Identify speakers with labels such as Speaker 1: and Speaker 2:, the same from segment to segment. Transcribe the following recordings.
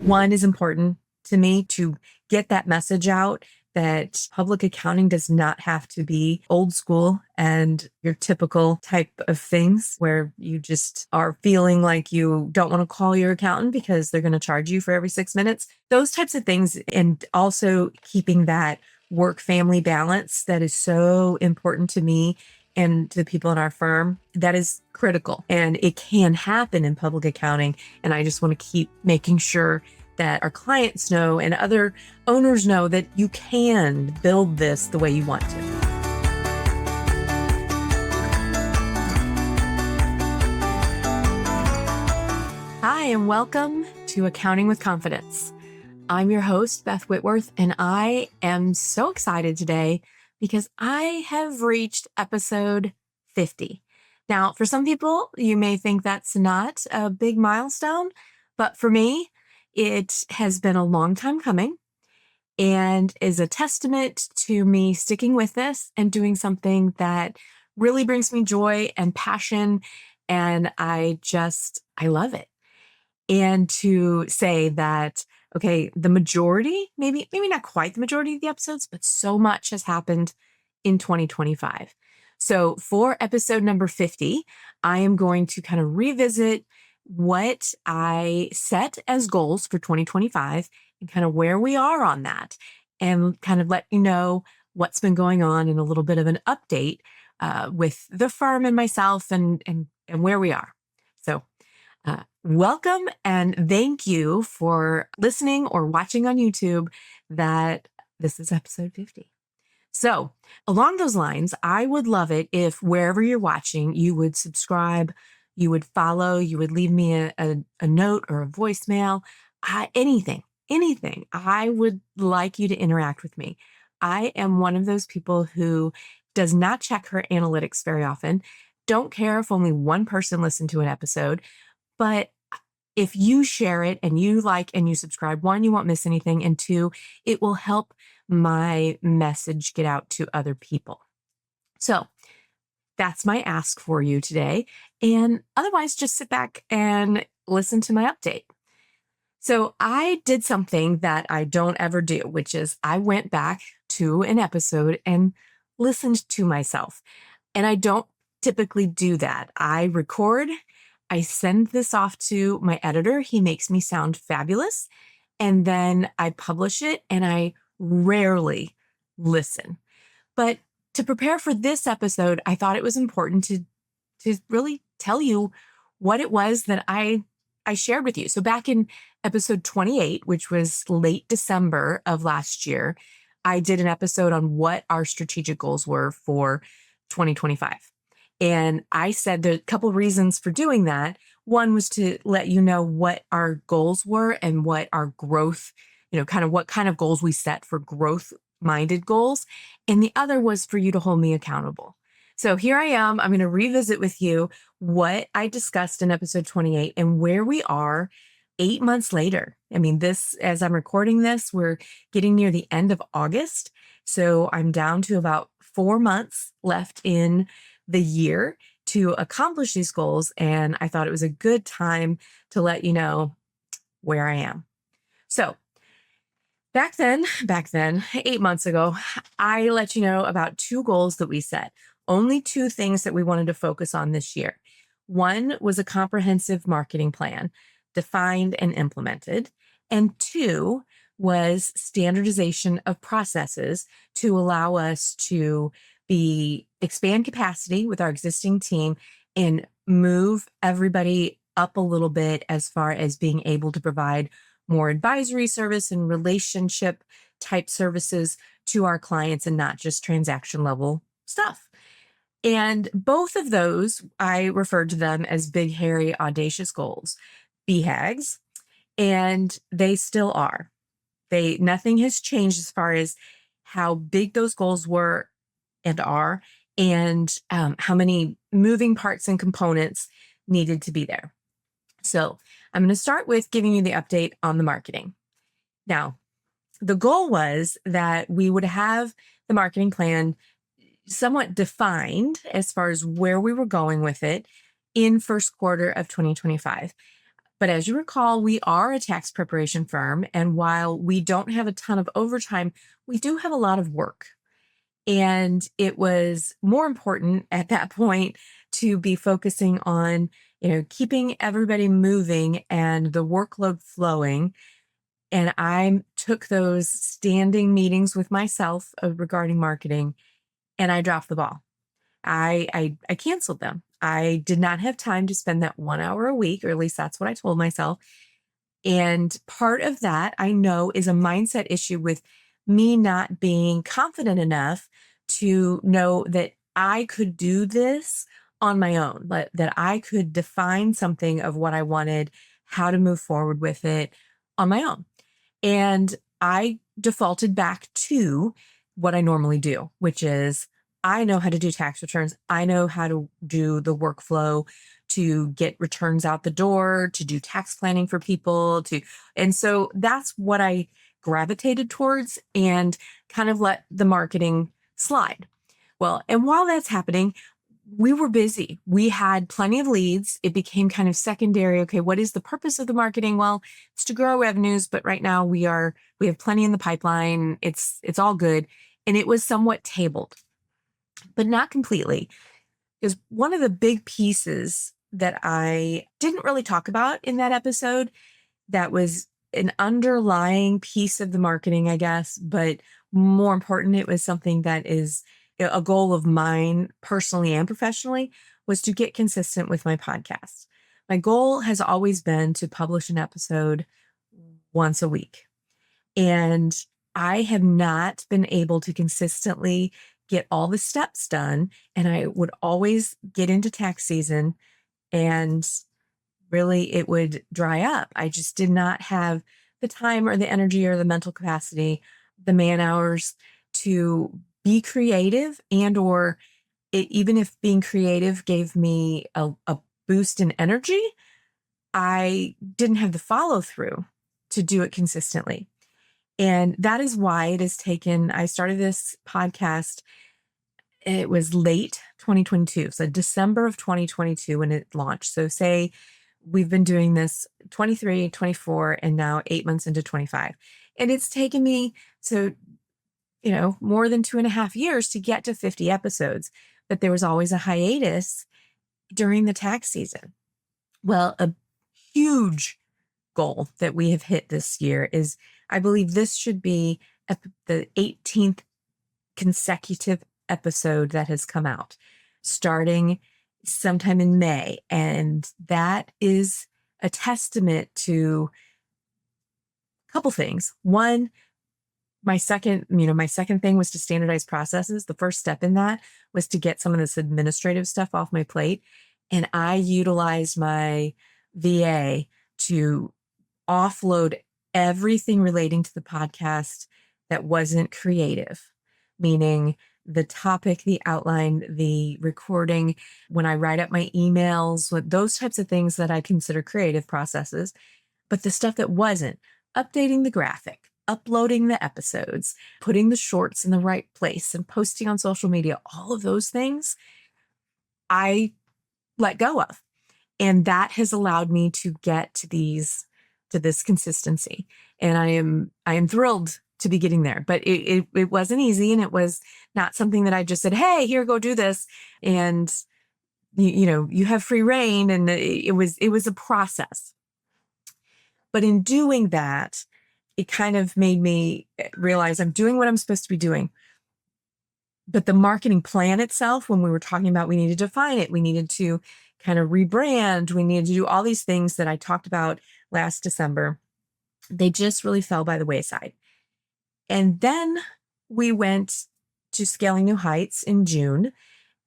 Speaker 1: One is important to me to get that message out that public accounting does not have to be old school and your typical type of things where you just are feeling like you don't want to call your accountant because they're going to charge you for every 6 minutes. Those types of things. And also keeping that work family balance that is so important to me and to the people in our firm. That is critical, and it can happen in public accounting. And I just want to keep making sure that our clients know and other owners know that you can build this the way you want to. Hi, and welcome to Accounting with Confidence. I'm your host, Beth Whitworth, and I am so excited today because I have reached episode 50. Now, for some people, you may think that's not a big milestone, but for me, it has been a long time coming and is a testament to me sticking with this and doing something that really brings me joy and passion. And I love it. And to say that, okay, the majority, maybe not quite the majority of the episodes, but so much has happened in 2025. So for episode number 50, I am going to kind of revisit what I set as goals for 2025 and kind of where we are on that, and kind of let you know what's been going on and a little bit of an update with the firm and myself and where we are. So welcome and thank you for listening or watching on YouTube. That this is episode 50. So along those lines, I would love it if wherever you're watching, you would subscribe, you would follow, you would leave me a note or a voicemail, anything. I would like you to interact with me. I am one of those people who does not check her analytics very often. Don't care if only one person listened to an episode, but if you share it and you like and you subscribe, one, you won't miss anything. And two, it will help my message get out to other people. So that's my ask for you today. And otherwise, just sit back and listen to my update. So I did something that I don't ever do, which is I went back to an episode and listened to myself. And I don't typically do that. I record, I send this off to my editor. He makes me sound fabulous. And then I publish it, and I rarely listen. But to prepare for this episode, I thought it was important to really tell you what it was that I shared with you. So back in episode 28, which was late December of last year, I did an episode on what our strategic goals were for 2025. And I said there are a couple of reasons for doing that. One was to let you know what our goals were and what our growth, kind of what kind of goals we set for growth-minded goals. And the other was for you to hold me accountable. So here I am. I'm going to revisit with you what I discussed in episode 28 and where we are 8 months later. I mean, as I'm recording this, we're getting near the end of August. So I'm down to about 4 months left in the year to accomplish these goals. And I thought it was a good time to let you know where I am. So back then, 8 months ago, I let you know about 2 goals that we set. Only 2 things that we wanted to focus on this year. One was a comprehensive marketing plan, defined and implemented. And 2 was standardization of processes to allow us to expand capacity with our existing team and move everybody up a little bit as far as being able to provide more advisory service and relationship type services to our clients and not just transaction level stuff. And both of those, I referred to them as big, hairy, audacious goals, BHAGs, and they still are. Nothing has changed as far as how big those goals were and are, and how many moving parts and components needed to be there. So I'm going to start with giving you the update on the marketing. Now, the goal was that we would have the marketing plan somewhat defined as far as where we were going with it in first quarter of 2025. But as you recall, we are a tax preparation firm. And while we don't have a ton of overtime, we do have a lot of work. And it was more important at that point to be focusing on, keeping everybody moving and the workload flowing. And I took those standing meetings with myself regarding marketing, and I dropped the ball. I canceled them. I did not have time to spend that 1 hour a week, or at least that's what I told myself. And part of that I know is a mindset issue with me not being confident enough to know that I could do this on my own, that I could define something of what I wanted, how to move forward with it on my own. And I defaulted back to what I normally do, which is I know how to do tax returns. I know how to do the workflow to get returns out the door, to do tax planning for people, and so that's what I gravitated towards and kind of let the marketing slide. Well, and while that's happening, we were busy. We had plenty of leads. It became kind of secondary. Okay, what is the purpose of the marketing? Well, it's to grow revenues, but right now we have plenty in the pipeline. It's all good. And it was somewhat tabled, but not completely. Because one of the big pieces that I didn't really talk about in that episode that was an underlying piece of the marketing, I guess, but more important, it was something that is a goal of mine personally and professionally, was to get consistent with my podcast. My goal has always been to publish an episode once a week. And I have not been able to consistently get all the steps done. And I would always get into tax season and really it would dry up. I just did not have the time or the energy or the mental capacity, the man hours to be creative, and or even if being creative gave me a boost in energy, I didn't have the follow through to do it consistently. And that is why I started this podcast. It was late 2022. So December of 2022 when it launched. So say we've been doing this 23, 24, and now 8 months into 25. And it's taken me more than 2.5 years to get to 50 episodes, but there was always a hiatus during the tax season. Well, a huge goal that we have hit this year is I believe this should be the 18th consecutive episode that has come out, starting sometime in May. And that is a testament to a couple things. One, my second thing was to standardize processes. The first step in that was to get some of this administrative stuff off my plate. And I utilized my VA to offload everything relating to the podcast that wasn't creative, meaning the topic, the outline, the recording, when I write up my emails, those types of things that I consider creative processes. But the stuff that wasn't, updating the graphic, uploading the episodes, putting the shorts in the right place and posting on social media, all of those things I let go of. And that has allowed me to get to this consistency. And I am thrilled to be getting there, but it wasn't easy. And it was not something that I just said, hey, here, go do this. And you have free reign. And it was a process. But in doing that, it kind of made me realize I'm doing what I'm supposed to be doing. But the marketing plan itself, when we were talking about, we needed to define it, we needed to kind of rebrand, we needed to do all these things that I talked about last December, they just really fell by the wayside. And then we went to Scaling New Heights in June,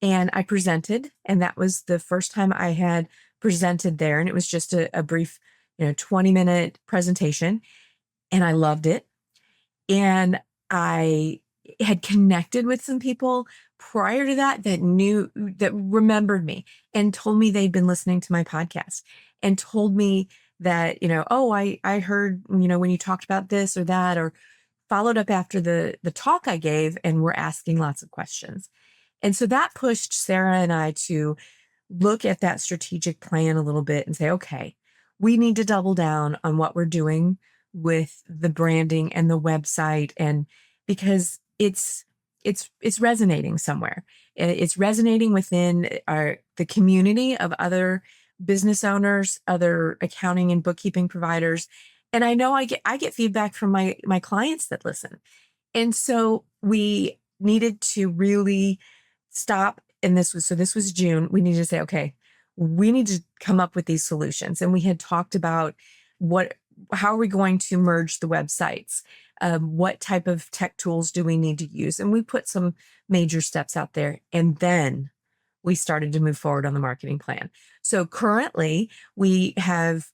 Speaker 1: and I presented, and that was the first time I had presented there. And it was just a brief, 20-minute presentation, and I loved it. And I had connected with some people prior to that remembered me and told me they'd been listening to my podcast and told me that, oh, I heard, when you talked about this or that, or followed up after the talk I gave and were asking lots of questions. And so that pushed Sarah and I to look at that strategic plan a little bit and say, okay, we need to double down on what we're doing with the branding and the website, and because it's resonating somewhere. It's resonating within the community of other business owners, other accounting and bookkeeping providers. And I know I get feedback from my clients that listen. And so we needed to really stop. And this was June. We needed to say, okay, we need to come up with these solutions. And we had talked about how are we going to merge the websites? What type of tech tools do we need to use? And we put some major steps out there. And then we started to move forward on the marketing plan. So currently we have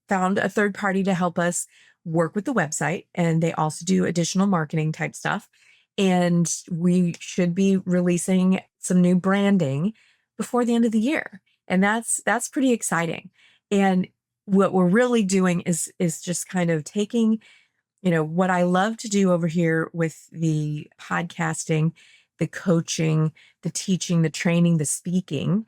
Speaker 1: found a third party to help us work with the website, and they also do additional marketing type stuff. And we should be releasing some new branding before the end of the year. And that's pretty exciting. And what we're really doing is just kind of taking, what I love to do over here with the podcasting, the coaching, the teaching, the training, the speaking,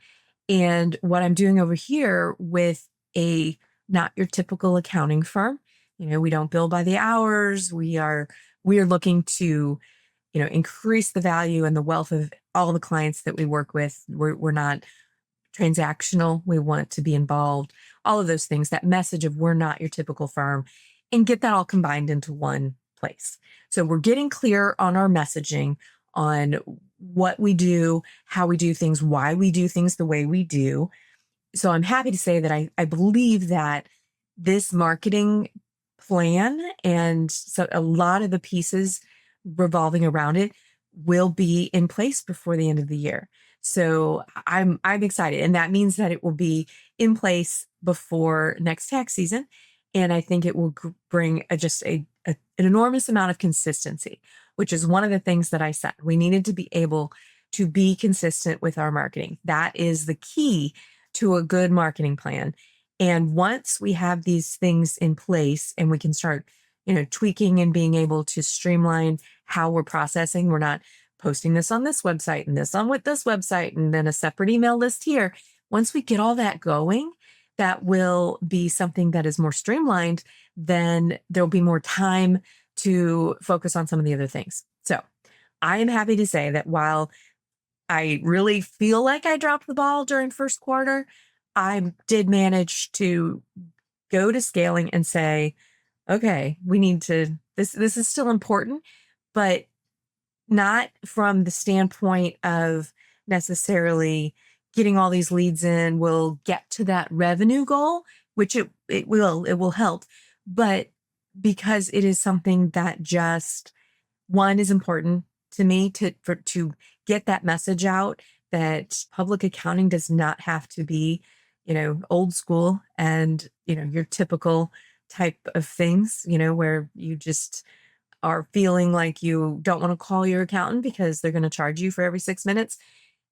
Speaker 1: and what I'm doing over here with a not your typical accounting firm. We don't bill by the hours. We are looking to, increase the value and the wealth of all the clients that we work with. We're not transactional. We want to be involved, all of those things, that message of we're not your typical firm, and get that all combined into one place. So we're getting clear on our messaging, on what we do, how we do things, why we do things the way we do. So I'm happy to say that I believe that this marketing plan and so a lot of the pieces revolving around it will be in place before the end of the year. So I'm excited, and that means that it will be in place before next tax season, and I think it will bring an enormous amount of consistency, which is one of the things that I said we needed to be able to be consistent with our marketing. That is the key to a good marketing plan. And once we have these things in place and we can start, tweaking and being able to streamline how we're processing, we're not posting this on this website and this on with this website and then a separate email list here. Once we get all that going, that will be something that is more streamlined. Then there'll be more time to focus on some of the other things. So I am happy to say that while I really feel like I dropped the ball during first quarter, I did manage to go to scaling and say, okay, we need to, this is still important, but not from the standpoint of necessarily getting all these leads in will get to that revenue goal, which it will help, but because it is something that just, one, is important to me to get that message out that public accounting does not have to be, old school and, your typical type of things, where you just are feeling like you don't want to call your accountant because they're going to charge you for every 6 minutes.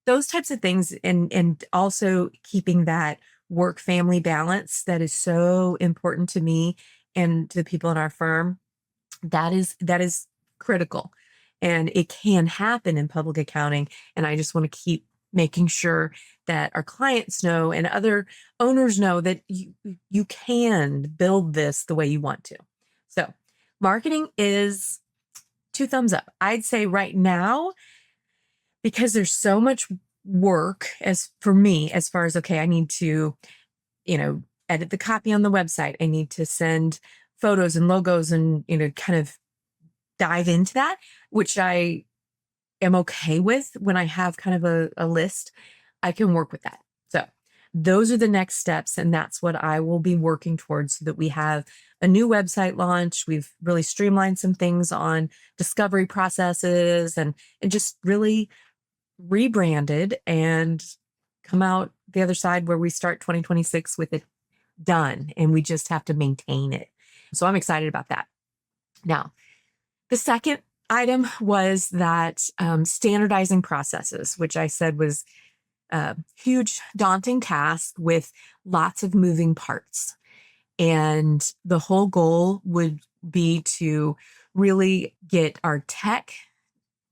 Speaker 1: Those types of things, and also keeping that work family balance that is so important to me and to the people in our firm. That is critical, and it can happen in public accounting. And I just want to keep making sure that our clients know and other owners know that you can build this the way you want to. So marketing is 2 thumbs up. I'd say right now, because there's so much work as for me, as far as, okay, I need to, edit the copy on the website. I need to send photos and logos and, kind of dive into that, which I am okay with when I have kind of a list. I can work with that. So those are the next steps. And that's what I will be working towards, so that we have a new website launch. We've really streamlined some things on discovery processes and just really rebranded and come out the other side where we start 2026 with it done, and we just have to maintain it. So I'm excited about that. Now, the second item was that standardizing processes, which I said was a huge, daunting task with lots of moving parts. And the whole goal would be to really get our tech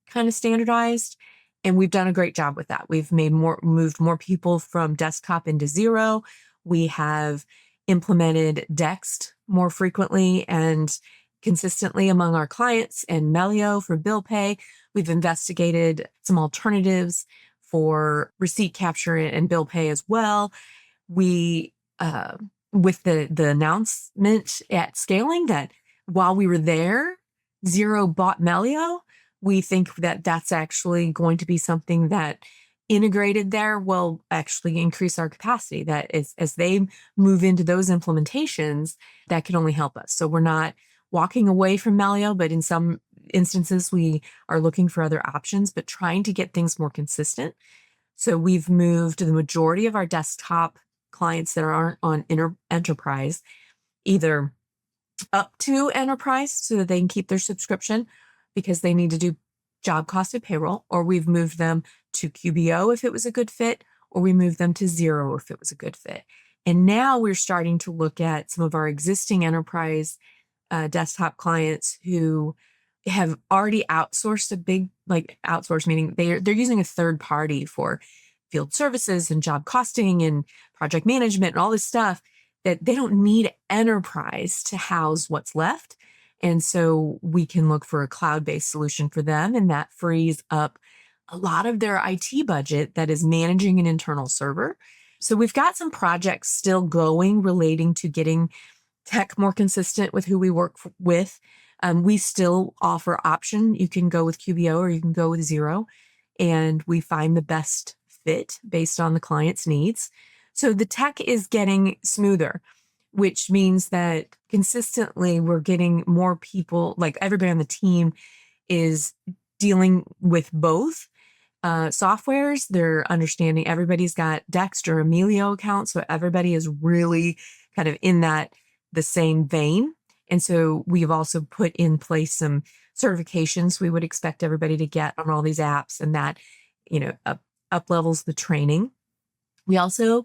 Speaker 1: kind of standardized. And we've done a great job with that. We've moved more people from desktop into Zero. We have, implemented Dext more frequently and consistently among our clients, and Melio for bill pay. We've investigated some alternatives for receipt capture and bill pay as well. We, with the announcement at Scaling that while we were there, Xero bought Melio, we think that that's actually going to be something that integrated there will actually increase our capacity. That is, as they move into those implementations, that can only help us. So we're not walking away from Melio, but in some instances, we are looking for other options, but trying to get things more consistent. So we've moved the majority of our desktop clients that aren't on enterprise either up to enterprise so that they can keep their subscription because they need to do job costed payroll, or we've moved them to QBO if it was a good fit, or we moved them to Xero if it was a good fit. And now we're starting to look at some of our existing enterprise desktop clients who have already outsourced a big, like outsource meaning they're using a third party for field services and job costing and project management and all this stuff, that they don't need enterprise to house what's left. And so we can look for a cloud-based solution for them, and that frees up a lot of their IT budget that is managing an internal server. So we've got some projects still going relating to getting tech more consistent with who we work with. We still offer option. You can go with QBO or you can go with Xero, and we find the best fit based on the client's needs. So the tech is getting smoother, which means that consistently we're getting more people, like everybody on the team is dealing with both softwares. They're understanding everybody's got Dext or Melio accounts, so everybody is really kind of in the same vein. And so we've also put in place some certifications we would expect everybody to get on all these apps, and that, up levels the training. We also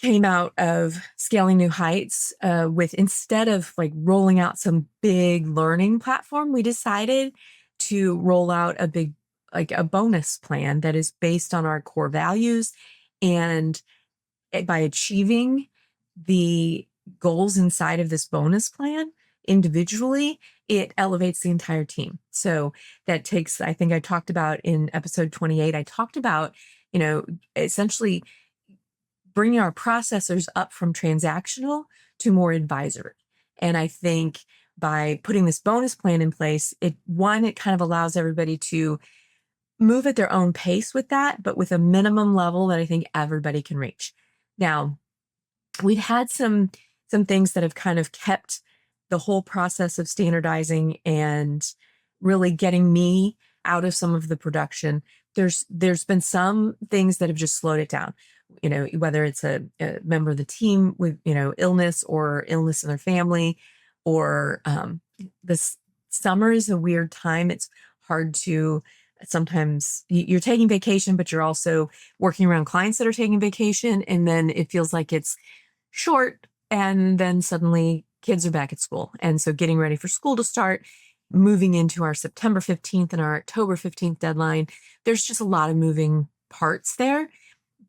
Speaker 1: came out of Scaling New Heights with, instead of like rolling out some big learning platform, we decided to roll out a bonus plan that is based on our core values. And by achieving the goals inside of this bonus plan individually, it elevates the entire team. So that takes, I think I talked about in episode 28, I talked about, essentially bringing our processors up from transactional to more advisory. And I think by putting this bonus plan in place, it kind of allows everybody to move at their own pace with that, but with a minimum level that I think everybody can reach. Now, we've had some things that have kind of kept the whole process of standardizing and really getting me out of some of the production. There's been some things that have just slowed it down, whether it's a member of the team with, illness or illness in their family, or this summer is a weird time. It's hard to, sometimes you're taking vacation, but you're also working around clients that are taking vacation. And then it feels like it's short, and then suddenly kids are back at school. And so getting ready for school to start, moving into our September 15th and our October 15th deadline, there's just a lot of moving parts there.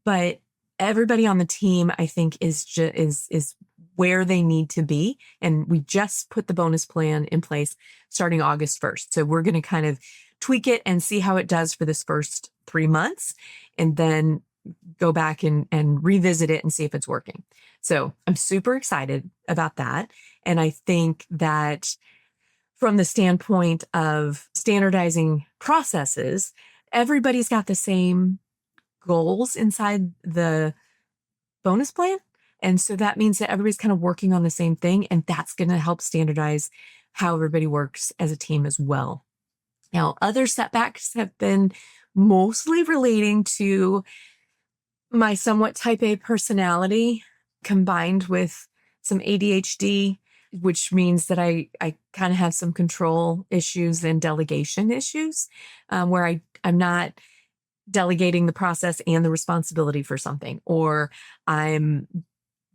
Speaker 1: But everybody on the team, I think, is where they need to be. And we just put the bonus plan in place starting August 1st. So we're going to kind of tweak it and see how it does for this first 3 months, and then go back and revisit it and see if it's working. So I'm super excited about that. And I think that from the standpoint of standardizing processes, everybody's got the same goals inside the bonus plan. And so that means that everybody's kind of working on the same thing, and that's going to help standardize how everybody works as a team as well. Now, other setbacks have been mostly relating to my somewhat type A personality combined with some ADHD, which means that I kind of have some control issues and delegation issues, where I'm not delegating the process and the responsibility for something, or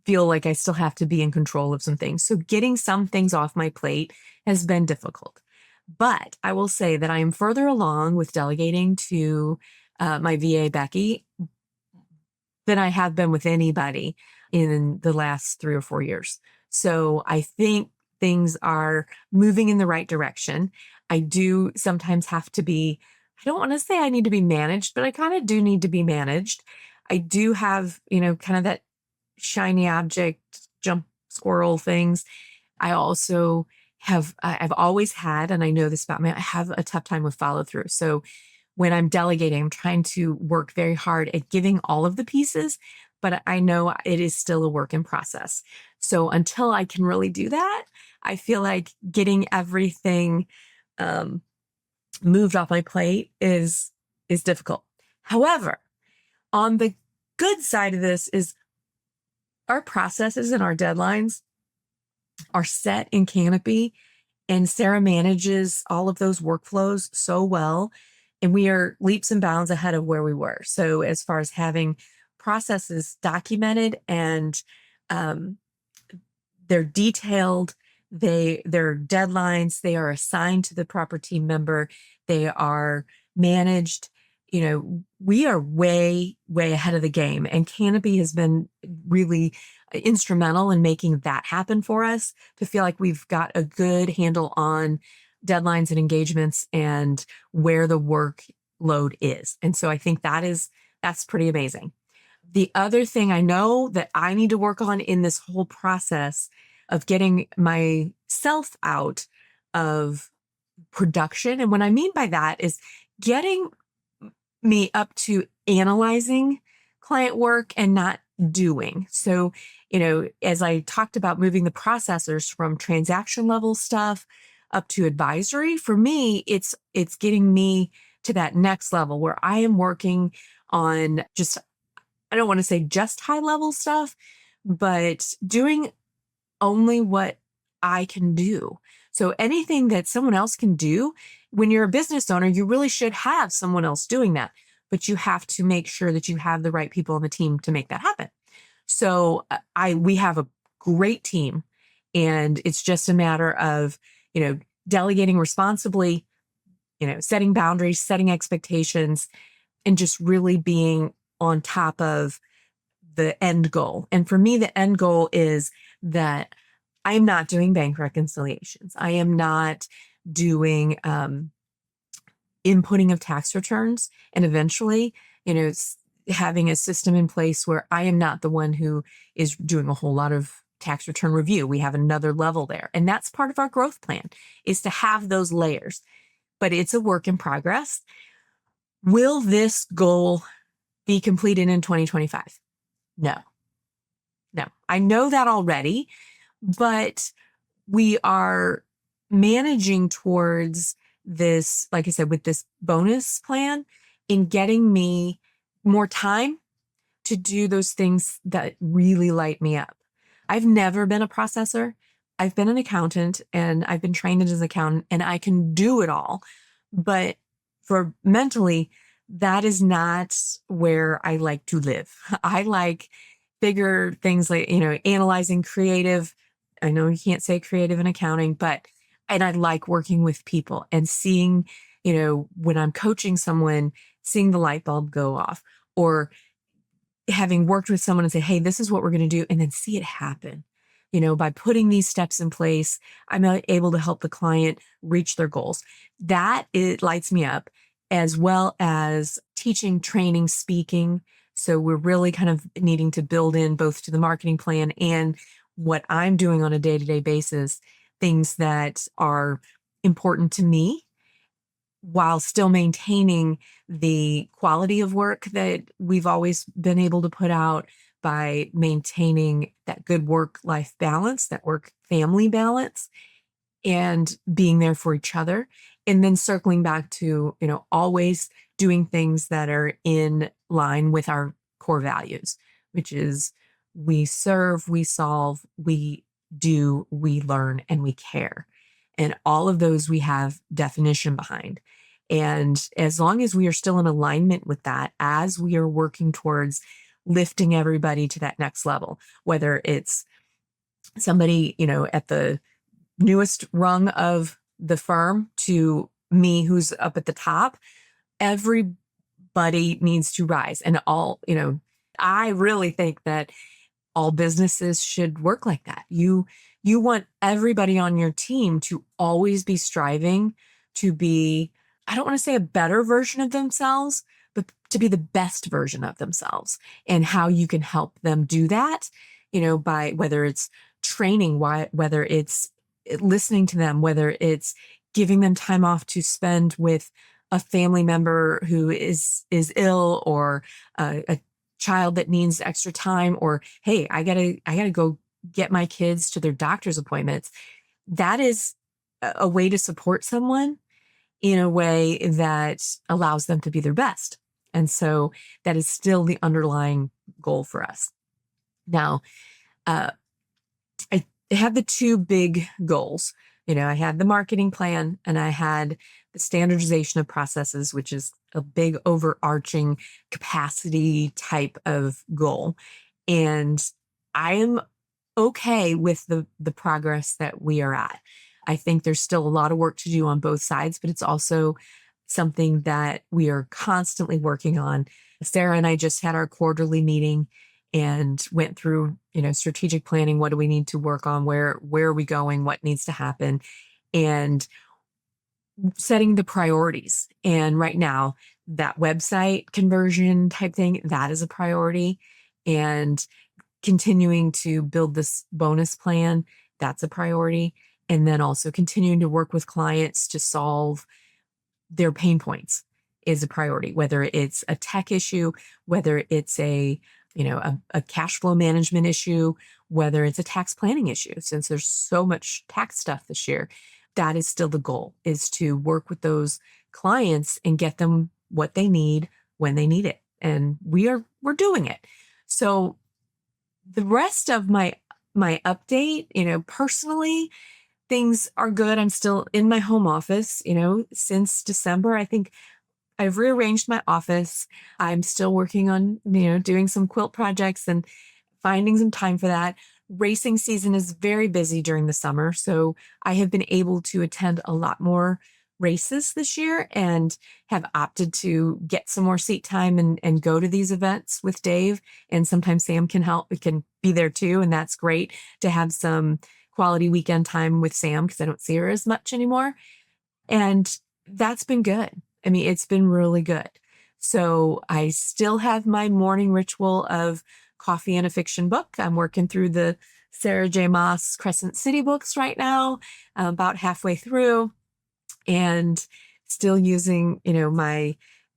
Speaker 1: feel like I still have to be in control of some things. So getting some things off my plate has been difficult. But I will say that I am further along with delegating to my VA, Becky, than I have been with anybody in the last 3 or 4 years. So I think things are moving in the right direction. I do sometimes have to be, I don't want to say I need to be managed, but I kind of do need to be managed. I do have, kind of that shiny object, jump squirrel things. I also I've always had, and I know this about me, I have a tough time with follow through. So when I'm delegating, I'm trying to work very hard at giving all of the pieces, but I know it is still a work in process. So until I can really do that, I feel like getting everything um, moved off my plate is difficult. However, on the good side of this is our processes and our deadlines are set in Canopy, and Sarah manages all of those workflows so well. And we are leaps and bounds ahead of where we were. So as far as having processes documented and um, they're detailed, they're deadlines, they are assigned to the proper team member, they are managed. We are way, way ahead of the game. And Canopy has been really instrumental in making that happen for us, to feel like we've got a good handle on deadlines and engagements and where the workload is. And so I think that's pretty amazing. The other thing I know that I need to work on in this whole process of getting myself out of production, and what I mean by that is getting me up to analyzing client work and not doing. So, as I talked about moving the processors from transaction level stuff up to advisory, for me, it's getting me to that next level where I am working on just, I don't want to say just high level stuff, but doing only what I can do. So anything that someone else can do, when you're a business owner, you really should have someone else doing that, but you have to make sure that you have the right people on the team to make that happen. So we have a great team, and it's just a matter of, delegating responsibly, setting boundaries, setting expectations, and just really being on top of the end goal. And for me, the end goal is that I am not doing bank reconciliations. I am not doing inputting of tax returns. And eventually, having a system in place where I am not the one who is doing a whole lot of tax return review. We have another level there. And that's part of our growth plan, is to have those layers. But it's a work in progress. Will this goal be completed in 2025? No. I know that already, but we are managing towards this, like I said, with this bonus plan, in getting me more time to do those things that really light me up. I've never been a processor. I've been an accountant, and I've been trained as an accountant, and I can do it all. But for mentally, that is not where I like to live. I like bigger things like, analyzing creative. I know you can't say creative in accounting, and I like working with people and seeing, when I'm coaching someone, seeing the light bulb go off, or having worked with someone and say, hey, this is what we're going to do, and then see it happen. By putting these steps in place, I'm able to help the client reach their goals. That, it lights me up, as well as teaching, training, speaking. So we're really kind of needing to build in both to the marketing plan and what I'm doing on a day-to-day basis, things that are important to me, while still maintaining the quality of work that we've always been able to put out, by maintaining that good work-life balance, that work-family balance, and being there for each other. And then circling back to, always doing things that are in line with our core values, which is we serve, we solve, we do, we learn, and we care. And all of those we have definition behind. And as long as we are still in alignment with that, as we are working towards lifting everybody to that next level, whether it's somebody, at the newest rung of the firm to me who's up at the top, everybody needs to rise. And I really think that all businesses should work like that. You want everybody on your team to always be striving to be, I don't want to say a better version of themselves, but to be the best version of themselves, and how you can help them do that, by whether it's training, whether it's listening to them, whether it's giving them time off to spend with a family member who is ill, or a child that needs extra time, or, hey, I gotta go get my kids to their doctor's appointments. That is a way to support someone in a way that allows them to be their best. And so that is still the underlying goal for us. Now, I have the two big goals. I had the marketing plan, and I had the standardization of processes, which is a big overarching capacity type of goal. And I am okay with the progress that we are at. I think there's still a lot of work to do on both sides, but it's also something that we are constantly working on. Sarah and I just had our quarterly meeting and went through, strategic planning. What do we need to work on? Where are we going? What needs to happen? And setting the priorities. And right now, that website conversion type thing, that is a priority. And continuing to build this bonus plan, that's a priority. And then also continuing to work with clients to solve their pain points is a priority, whether it's a tech issue, whether it's a cash flow management issue, whether it's a tax planning issue. Since there's so much tax stuff this year, that is still the goal, is to work with those clients and get them what they need when they need it. And we're doing it. So the rest of my update, personally, things are good. I'm still in my home office, since December. I think I've rearranged my office. I'm still working on, doing some quilt projects and finding some time for that. Racing season is very busy during the summer, so I have been able to attend a lot more races this year and have opted to get some more seat time and go to these events with Dave. And sometimes Sam can help. We can be there too. And that's great to have some quality weekend time with Sam, because I don't see her as much anymore. And that's been good. I mean, it's been really good. So I still have my morning ritual of coffee and a fiction book. I'm working through the Sarah J. Maas Crescent City books right now, about halfway through, and still using, my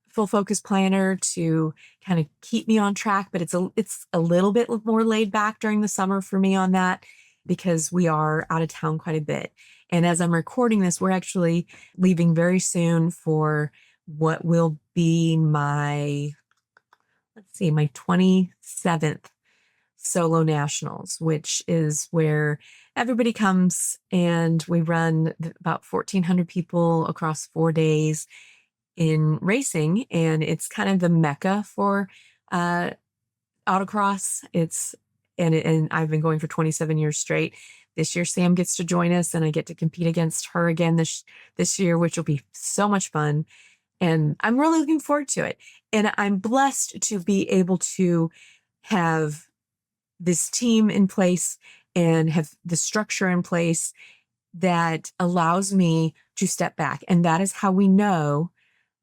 Speaker 1: full focus planner to kind of keep me on track. But it's a little bit more laid back during the summer for me on that, because we are out of town quite a bit. And as I'm recording this, we're actually leaving very soon for what will be my 27th solo nationals, which is where everybody comes and we run about 1,400 people across 4 days in racing. And it's kind of the mecca for autocross. And I've been going for 27 years straight. This year, Sam gets to join us, and I get to compete against her again this year, which will be so much fun. And I'm really looking forward to it. And I'm blessed to be able to have this team in place and have the structure in place that allows me to step back. And that is how we know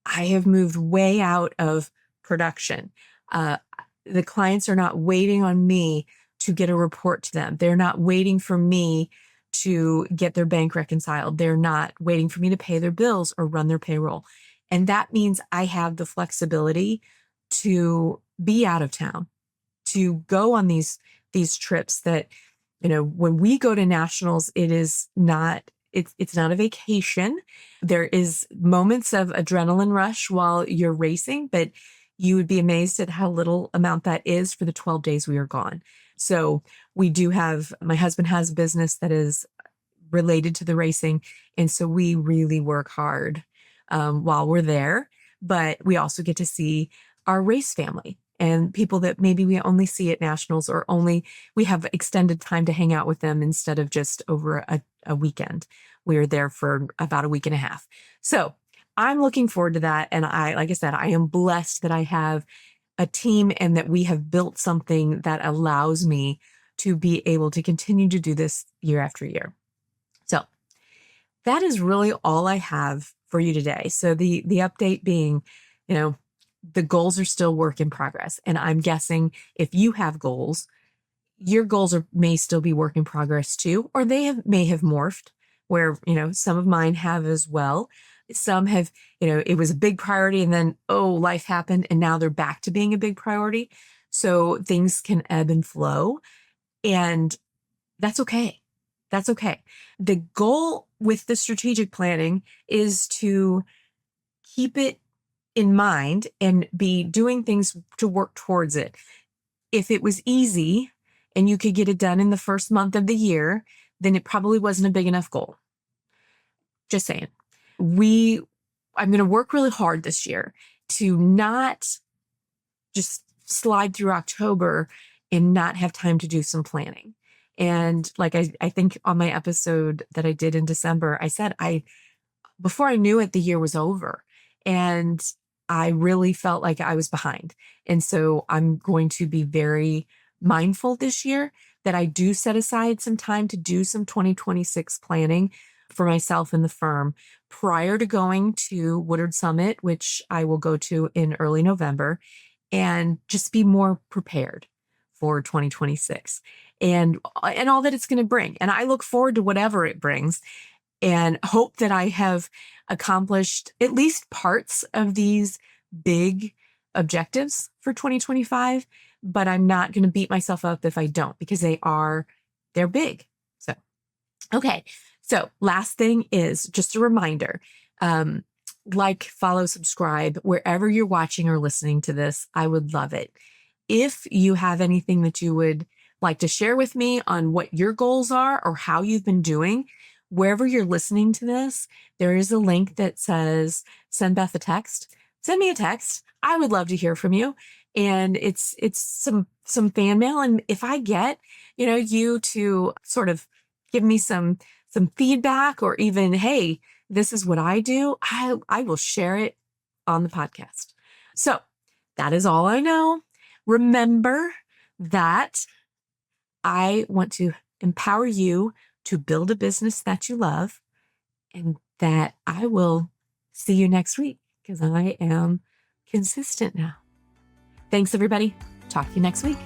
Speaker 1: I have moved way out of production. The clients are not waiting on me to get a report to them. They're not waiting for me to get their bank reconciled. They're not waiting for me to pay their bills or run their payroll. And that means I have the flexibility to be out of town, to go on these trips that, when we go to nationals, it's not a vacation. There is moments of adrenaline rush while you're racing, but you would be amazed at how little amount that is for the 12 days we are gone. So we do have, my husband has a business that is related to the racing. And so we really work hard while we're there, but we also get to see our race family and people that maybe we only see at nationals, or only we have extended time to hang out with them instead of just over a weekend. We are there for about a week and a half. So I'm looking forward to that. And like I said, I am blessed that I have a team and that we have built something that allows me to be able to continue to do this year after year. So that is really all I have for you today. So the update being, the goals are still work in progress. And I'm guessing if you have goals, your goals may still be work in progress too, or may have morphed where, some of mine have as well. Some have, it was a big priority and then, life happened and now they're back to being a big priority. So things can ebb and flow, and that's okay. That's okay. The goal with the strategic planning is to keep it in mind and be doing things to work towards it. If it was easy and you could get it done in the first month of the year, then it probably wasn't a big enough goal. Just saying. I'm going to work really hard this year to not just slide through October and not have time to do some planning. And like I think on my episode that I did in December, I said before I knew it, the year was over. And I really felt like I was behind. And so I'm going to be very mindful this year that I do set aside some time to do some 2026 planning for myself and the firm prior to going to Woodward Summit, which I will go to in early November, and just be more prepared for 2026 and all that it's going to bring. And I look forward to whatever it brings and hope that I have accomplished at least parts of these big objectives for 2025, but I'm not going to beat myself up if I don't, because they're big. So, okay. So last thing is just a reminder, like, follow, subscribe, wherever you're watching or listening to this. I would love it. If you have anything that you would like to share with me on what your goals are or how you've been doing, wherever you're listening to this, there is a link that says, send Beth a text. Send me a text. I would love to hear from you. And it's some fan mail. And if I get, you to sort of give me some feedback, or even, hey, this is what I do, I will share it on the podcast. So that is all I know. Remember that I want to empower you to build a business that you love, and that I will see you next week because I am consistent now. Thanks, everybody. Talk to you next week.